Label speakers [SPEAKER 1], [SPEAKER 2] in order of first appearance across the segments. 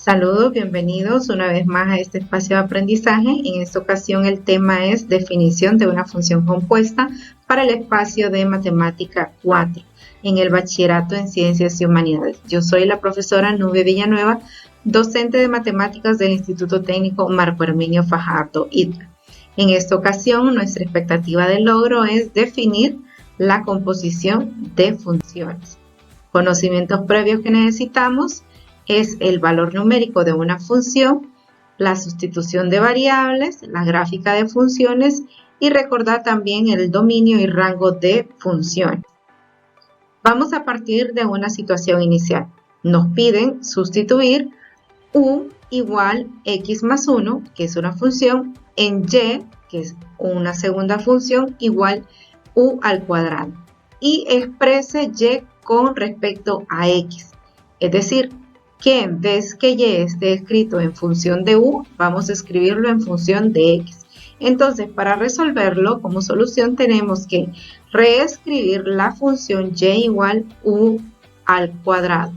[SPEAKER 1] Saludos, bienvenidos una vez más a este espacio de aprendizaje. En esta ocasión el tema es definición de una función compuesta para el espacio de matemática 4 en el bachillerato en ciencias y humanidades. Yo soy la profesora Nubia Villanueva, docente de matemáticas del Instituto Técnico Marco Herminio Fajardo ITLA. En esta ocasión nuestra expectativa de logro es definir la composición de funciones. Conocimientos previos que necesitamos es el valor numérico de una función, la sustitución de variables, la gráfica de funciones y recordar también el dominio y rango de funciones. Vamos a partir de una situación inicial. Nos piden sustituir u igual x más 1, que es una función, en y, que es una segunda función, igual u al cuadrado. Y exprese y con respecto a x. Es decir, que en vez que y esté escrito en función de u, vamos a escribirlo en función de x. Entonces, para resolverlo, como solución tenemos que reescribir la función y igual u al cuadrado.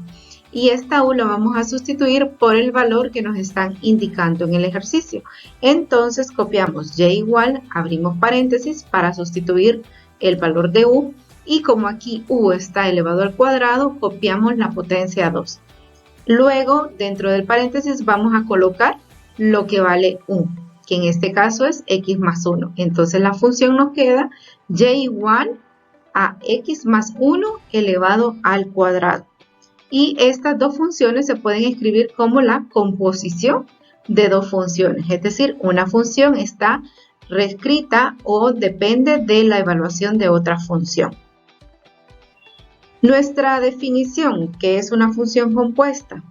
[SPEAKER 1] Y esta u la vamos a sustituir por el valor que nos están indicando en el ejercicio. Entonces, copiamos y igual, abrimos paréntesis para sustituir el valor de u. Y como aquí u está elevado al cuadrado, copiamos la potencia 2. Luego, dentro del paréntesis, vamos a colocar lo que vale u, que en este caso es x más 1. Entonces, la función nos queda y igual a x más 1 elevado al cuadrado. Y estas dos funciones se pueden escribir como la composición de dos funciones. Es decir, una función está reescrita o depende de la evaluación de otra función. Nuestra definición, que es una función compuesta,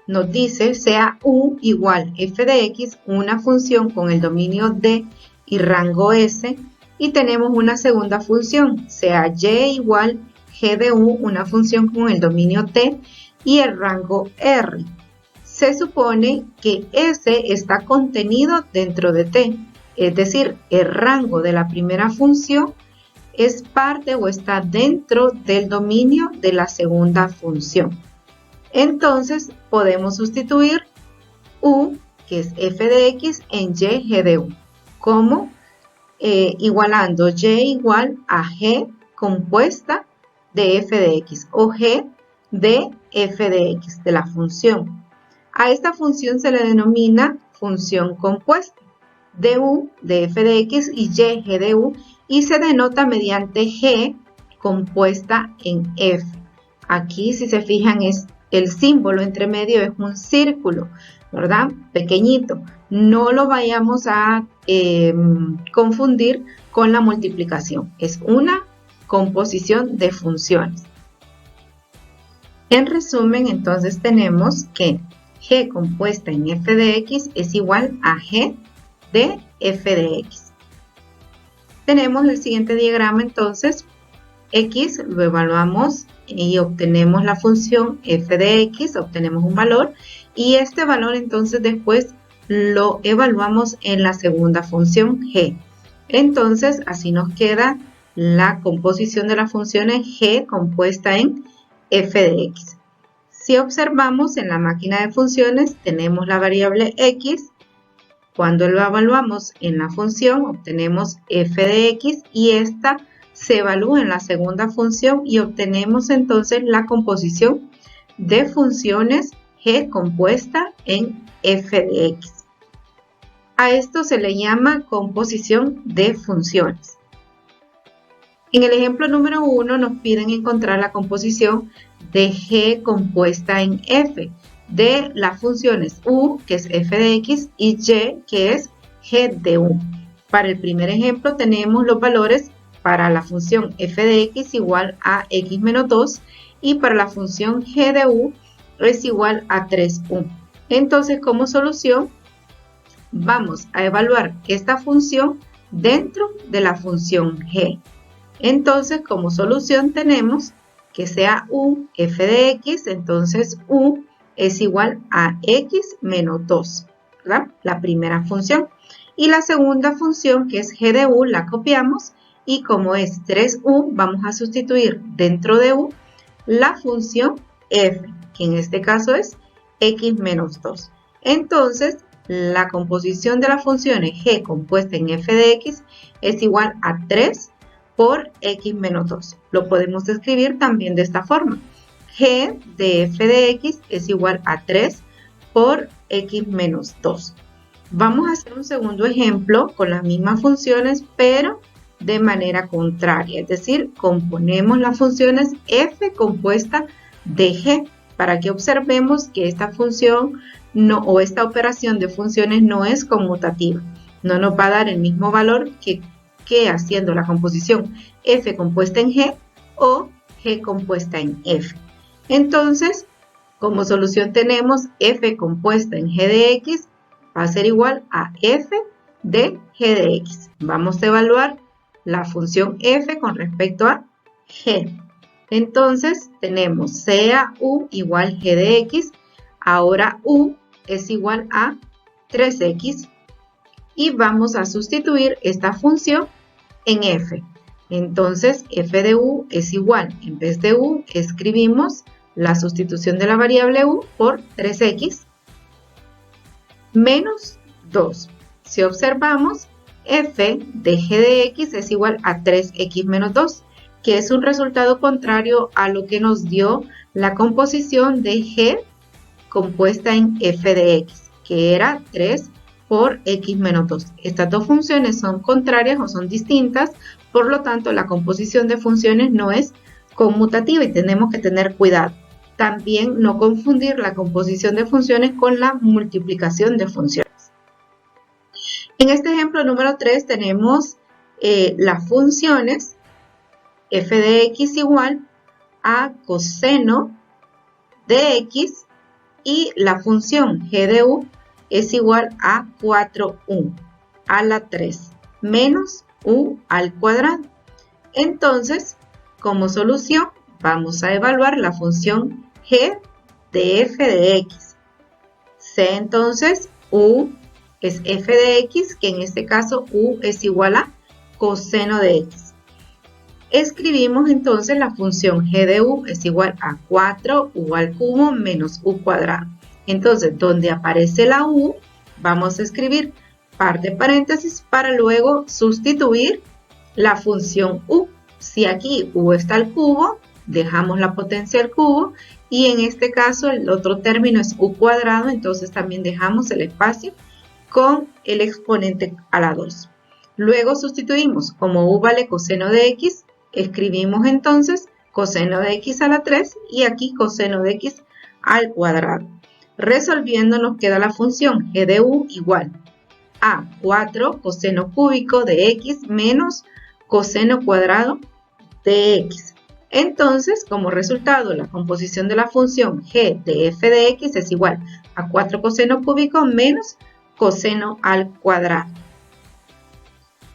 [SPEAKER 1] nos dice sea u igual f de x, una función con el dominio d y rango s, y tenemos una segunda función, sea y igual g de u, una función con el dominio t y el rango r. Se supone que s está contenido dentro de t, es decir, el rango de la primera función es parte o está dentro del dominio de la segunda función. Entonces podemos sustituir u, que es f de x, en y g de u, como igualando y igual a g compuesta de f de x o g de f de x, de la función. A esta función se le denomina función compuesta, du de f de x y g de u, y se denota mediante g compuesta en f. Aquí, si se fijan, es el símbolo entre medio es un círculo, ¿verdad? Pequeñito. No lo vayamos a confundir con la multiplicación. Es una composición de funciones. En resumen, entonces tenemos que g compuesta en f de x es igual a g de f de x. Tenemos el siguiente diagrama, entonces, x lo evaluamos y obtenemos la función f de x, obtenemos un valor, y este valor entonces después lo evaluamos en la segunda función g. Entonces, así nos queda la composición de las funciones g compuesta en f de x. Si observamos en la máquina de funciones, tenemos la variable x. Cuando lo evaluamos en la función, obtenemos f de x y esta se evalúa en la segunda función y obtenemos entonces la composición de funciones g compuesta en f de x. A esto se le llama composición de funciones. En el ejemplo número 1 nos piden encontrar la composición de g compuesta en f de las funciones u, que es f de x, y y, que es g de u. Para el primer ejemplo tenemos los valores para la función f de x igual a x menos 2 y para la función g de u es igual a 3u. Entonces, como solución, vamos a evaluar esta función dentro de la función g. Entonces, como solución tenemos que sea u f de x, entonces u es igual a x menos 2, ¿verdad? La primera función. Y la segunda función, que es g de u, la copiamos y como es 3u, vamos a sustituir dentro de u la función f, que en este caso es x menos 2. Entonces, la composición de las funciones g compuesta en f de x es igual a 3 por x menos 2. Lo podemos escribir también de esta forma. G de f de x es igual a 3 por x menos 2. Vamos a hacer un segundo ejemplo con las mismas funciones, pero de manera contraria. Es decir, componemos las funciones f compuesta de g para que observemos que esta función o esta operación de funciones no es conmutativa. No nos va a dar el mismo valor que haciendo la composición f compuesta en g o g compuesta en f. Entonces, como solución tenemos f compuesta en g de x va a ser igual a f de g de x. Vamos a evaluar la función f con respecto a g. Entonces tenemos sea u igual g de x. Ahora u es igual a 3x. Y vamos a sustituir esta función en f. Entonces f de u es igual, en vez de u escribimos la sustitución de la variable u por 3x menos 2. Si observamos, f de g de x es igual a 3x menos 2, que es un resultado contrario a lo que nos dio la composición de g compuesta en f de x, que era 3 por x menos 2. Estas dos funciones son contrarias o son distintas, por lo tanto la composición de funciones no es conmutativa y tenemos que tener cuidado. También no confundir la composición de funciones con la multiplicación de funciones. En este ejemplo número 3 tenemos las funciones f de x igual a coseno de x y la función g de u es igual a 4u a la 3 menos u al cuadrado. Entonces, como solución, vamos a evaluar la función g de f de x. C entonces u es f de x, que en este caso u es igual a coseno de x. Escribimos entonces la función g de u es igual a 4u al cubo menos u cuadrado. Entonces, donde aparece la u, vamos a escribir par de paréntesis para luego sustituir la función u. Si aquí u está al cubo, dejamos la potencia al cubo y en este caso el otro término es u cuadrado, entonces también dejamos el espacio con el exponente a la 2. Luego sustituimos, como u vale coseno de x, escribimos entonces coseno de x a la 3 y aquí coseno de x al cuadrado. Resolviendo nos queda la función g de u igual a 4 coseno cúbico de x menos coseno cuadrado de x. Entonces, como resultado, la composición de la función g de f de x es igual a 4 coseno cúbico menos coseno al cuadrado.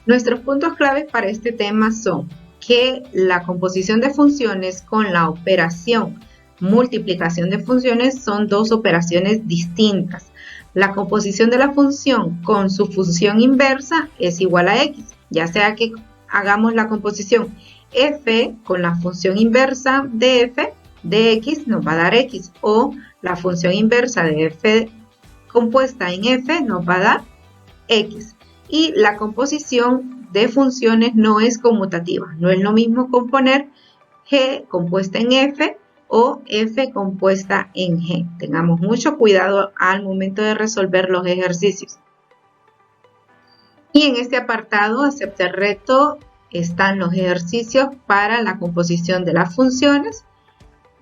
[SPEAKER 1] Nuestros puntos claves para este tema son que la composición de funciones con la operación multiplicación de funciones son dos operaciones distintas. La composición de la función con su función inversa es igual a x, ya sea que hagamos la composición f con la función inversa de f de x nos va a dar x, o la función inversa de f compuesta en f nos va a dar x. Y la composición de funciones no es conmutativa, no es lo mismo componer g compuesta en f o f compuesta en g. Tengamos mucho cuidado al momento de resolver los ejercicios. Y en este apartado, acepta el reto, están los ejercicios para la composición de las funciones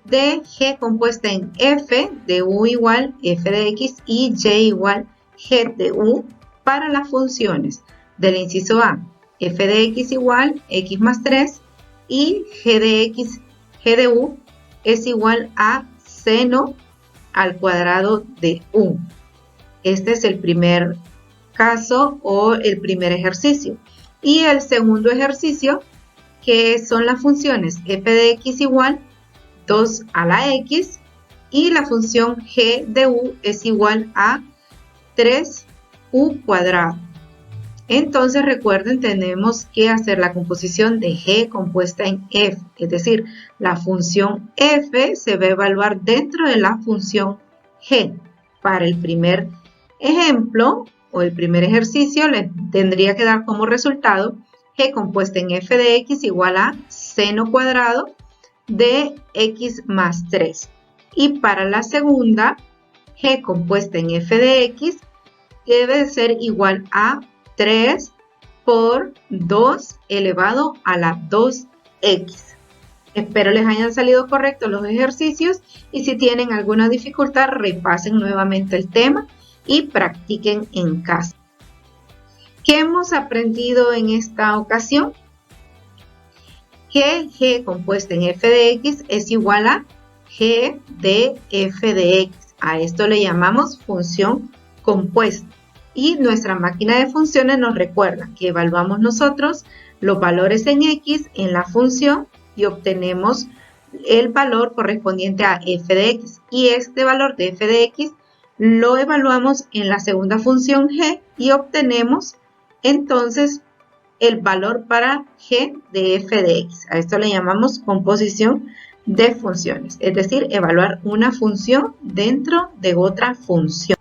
[SPEAKER 1] de g compuesta en f de u igual f de x y y igual g de u para las funciones del inciso A, f de x igual x más 3 y g de x, g de u es igual a seno al cuadrado de u. Este es el primer caso o el primer ejercicio. Y el segundo ejercicio, que son las funciones f de x igual 2 a la x y la función g de u es igual a 3u cuadrado. Entonces recuerden, tenemos que hacer la composición de g compuesta en f, es decir, la función f se va a evaluar dentro de la función G. Para el primer ejemplo o el primer ejercicio le tendría que dar como resultado G compuesta en f de x igual a seno cuadrado de x más 3. Y para la segunda, G compuesta en f de x debe ser igual a 3 por 2 elevado a la 2x. Espero les hayan salido correctos los ejercicios y si tienen alguna dificultad repasen nuevamente el tema y practiquen en casa. ¿Qué hemos aprendido en esta ocasión? Que G compuesta en f de x es igual a G de f de x. A esto le llamamos función compuesta. Y nuestra máquina de funciones nos recuerda que evaluamos nosotros los valores en x en la función y obtenemos el valor correspondiente a f de x. Y este valor de f de x lo evaluamos en la segunda función g y obtenemos entonces el valor para g de f de x. A esto le llamamos composición de funciones, es decir, evaluar una función dentro de otra función.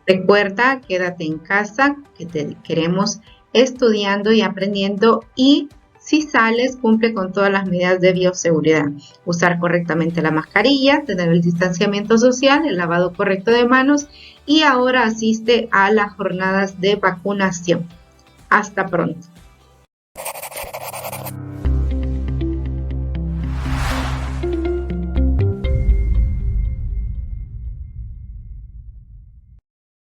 [SPEAKER 1] Recuerda, quédate en casa, que te queremos estudiando y aprendiendo, y si sales, cumple con todas las medidas de bioseguridad. Usar correctamente la mascarilla, tener el distanciamiento social, el lavado correcto de manos y ahora asiste a las jornadas de vacunación. Hasta pronto.